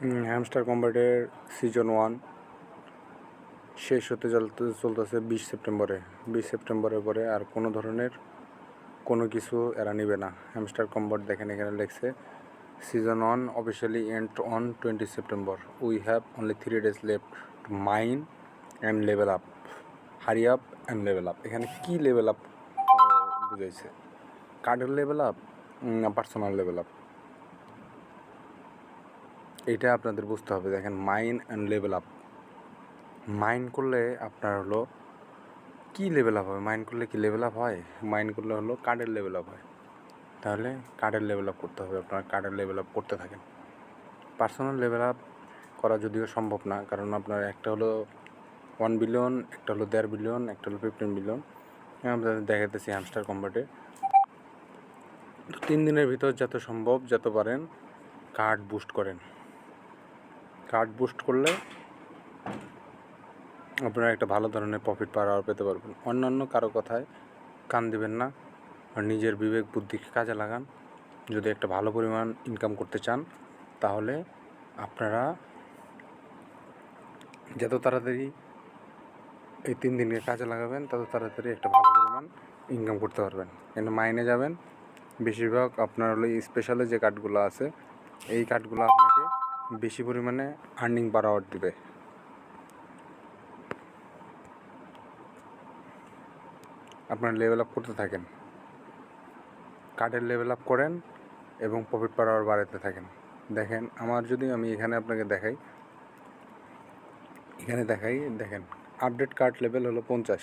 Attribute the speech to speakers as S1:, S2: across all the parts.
S1: Hamster কম্বাটের season 1 শেষ হতে চলতেছে 20 সেপ্টেম্বরে। 20 সেপ্টেম্বরের পরে আর কোনো ধরনের কোনো কিছু এরা নিবে না। হ্যামস্টার কম্বাট দেখেন এখানে লেখছে season 1 officially end on 20 September. We have only 3 days left to mine and level up. Hurry up and level up. এখানে কি লেভেল আপ বুঝাইছে? কার্ডের লেভেল আপ না পার্সোনাল লেভেল আপ? এইটা আপনাদের বুঝতে হবে। দেখেন mine and level up. Mine করলে আপনার হলো কি লেভেল আপ হবে? মাইন করলে কি লেভেল আপ হয়? মাইন করলে হলো কার্ডের লেভেল আপ হয়। তাহলে কার্ডের লেভেল আপ করতে হবে। আপনার কার্ডের লেভেল আপ করতে থাকেন। পার্সোনাল লেভেল আপ করা যদিও সম্ভব না, কারণ আপনার একটা হলো 1 বিলিয়ন, একটা হলো 1.5 বিলিয়ন, একটা হলো 15 বিলিয়ন। আমরা দেখাতেছি হ্যামস্টার কম্বাটে 3 দিনের ভিতর যত সম্ভব যত পারেন কার্ড বুস্ট করেন। কার্ড বুস্ট করলে আপনারা একটা ভালো ধরনের প্রফিট পার আওয়ার পেতে পারবেন। অন্যান্য কারো কথায় কান দিবেন না, আর নিজের বিবেক বুদ্ধিকে কাজে লাগান। যদি একটা ভালো পরিমাণ ইনকাম করতে চান তাহলে আপনারা যত তাড়াতাড়ি এই 3 দিনকে কাজে লাগাবেন তত তাড়াতাড়ি একটা ভালো পরিমাণ ইনকাম করতে পারবেন। কিন্তু মাইনে যাবেন, বেশিরভাগ আপনার হলো স্পেশালে যে কার্ডগুলো আছে এই কার্ডগুলো আপনাকে বেশি পরিমাণে আর্নিং পার আওয়ার দিবে। আপনার লেভেল আপ করতে থাকেন, কার্ডের লেভেল আপ করেন এবং প্রফিট পার আওয়ার বাড়াতে থাকেন। দেখেন আমি এখানে আপনাকে দেখেন আপডেট কার্ড লেভেল হলো 50,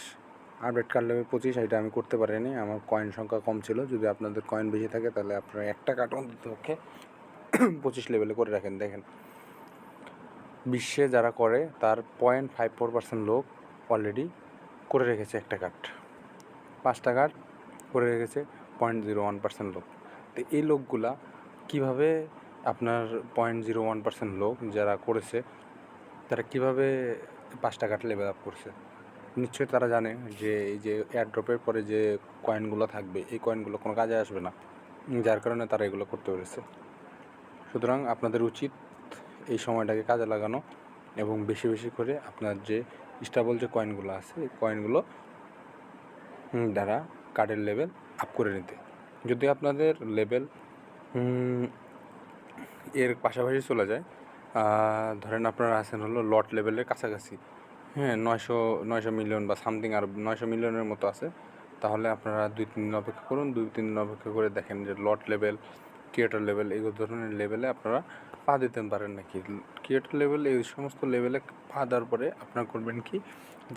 S1: আপডেট কার্ড লেভেল 25। এটা আমি করতে পারিনি, আমার কয়েন সংখ্যা কম ছিল। যদি আপনাদের কয়েন বেশি থাকে তাহলে আপনারা একটা কার্ড অন্ততপক্ষে 25 লেভেলে করে রাখেন। দেখেন বিশ্বে যারা করে তার 0.54% লোক অলরেডি করে রেখেছে একটা কার্ড, 5টা কার্ড করে রেখেছে 0.01% লোক। তো এই লোকগুলা কীভাবে আপনার 0.01% লোক যারা করেছে তারা কীভাবে 5টা কার্ড লেভেল আপ করছে? নিশ্চয়ই তারা জানে যে এই যে এয়ারড্রপের পরে যে কয়েনগুলো থাকবে এই কয়েনগুলো কোনো কাজে আসবে না, যার কারণে তারা এগুলো করতে পেরেছে। সুতরাং আপনাদের উচিত এই সময়টাকে কাজে লাগানো এবং বেশি বেশি করে আপনার যে স্টেবল যে কয়েনগুলো আছে এই কয়েনগুলো দ্বারা কার্ডের লেভেল আপ করে নিতে। যদি আপনাদের লেভেল এর পাশাপাশি চলে যায়, ধরেন আপনারা আছেন হলো লট লেভেলের কাছাকাছি, 900 মিলিয়ন বা সামথিং, আর 900 মিলিয়নের মতো আছে, তাহলে আপনারা 2-3 দিন অপেক্ষা করুন। 2-3 দিন অপেক্ষা করে দেখেন যে লট লেভেল, ক্রিয়েটর লেভেল এই ধরনের লেভেলে আপনারা পা দিতে পারেন নাকি। ক্রিয়েটর লেভেল এই সমস্ত লেভেলে পা দেওয়ার পরে আপনারা করবেন কি,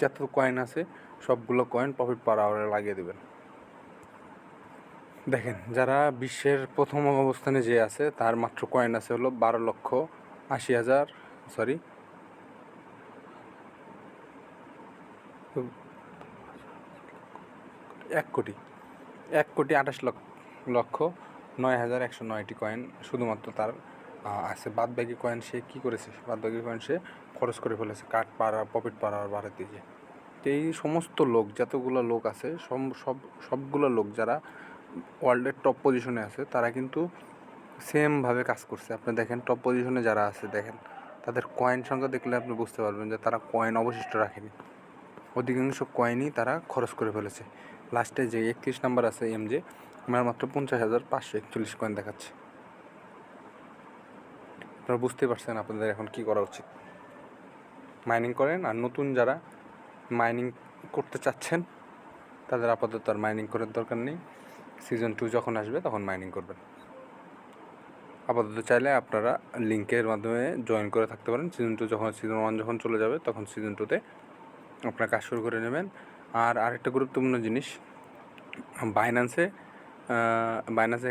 S1: যত কয়েন আছে সবগুলো কয়েন প্রফিট পার আওয়ারে লাগিয়ে দেবেন। দেখেন যারা বিশ্বের প্রথম অবস্থানে যে আছে তার মাত্র কয়েন আছে হলো 12,80,000, সরি 1,28,09,109টি কয়েন শুধুমাত্র তার আছে। বাদবাকি কয়েন সে কী করেছে? বাদবাকি কয়েন সে খরচ করে ফেলেছে কার্ড প্রফিট পার আওয়ার বাড়াতে গিয়ে। তো এই সমস্ত লোক, যতগুলো লোক আছে সবগুলো লোক যারা ওয়ার্ল্ডের টপ পজিশনে আছে তারা কিন্তু সেমভাবে কাজ করছে। আপনি দেখেন টপ পজিশনে যারা আছে দেখেন তাদের কয়েন সংখ্যা দেখলে আপনি বুঝতে পারবেন যে তারা কয়েন অবশিষ্ট রাখেনি, অধিকাংশ কয়েনই তারা খরচ করে ফেলেছে। লাস্টে যে 31 নাম্বার আছে MJ, আমার মাত্র 50,541 কয়েন দেখাচ্ছে। আপনারা বুঝতে পারছেন আপনাদের এখন কি করা উচিত। মাইনিং করেন, আর নতুন যারা মাইনিং করতে চাচ্ছেন তাদের আপাতত আর মাইনিং করার দরকার নেই। সিজন 2 যখন আসবে তখন মাইনিং করবেন। আপাতত চাইলে আপনারা লিঙ্কের মাধ্যমে জয়েন করে থাকতে পারেন। সিজন 1 যখন চলে যাবে তখন সিজন 2তে আপনারা কাজ শুরু করে নেবেন। আর আরেকটা গুরুত্বপূর্ণ জিনিস, বাইন্যান্স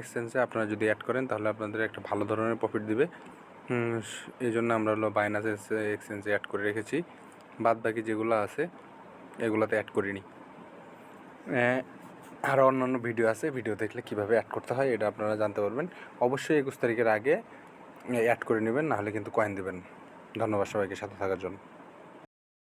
S1: এক্সচেঞ্জে আপনারা যদি অ্যাড করেন তাহলে আপনাদের একটা ভালো ধরনের প্রফিট দিবে। এই জন্য আমরা হলো বাইন্যান্স এক্সচেঞ্জে অ্যাড করে রেখেছি। বাদ বাকি যেগুলো আছে এগুলোতে অ্যাড করিনি। আরও অন্যান্য ভিডিও আছে, ভিডিও দেখলে কীভাবে অ্যাড করতে হয় এটা আপনারা জানতে পারবেন। অবশ্যই 21 তারিখের আগে অ্যাড করে নেবেন, নাহলে কিন্তু কয়েন দেবেন। ধন্যবাদ সবাইকে সাথে থাকার জন্য।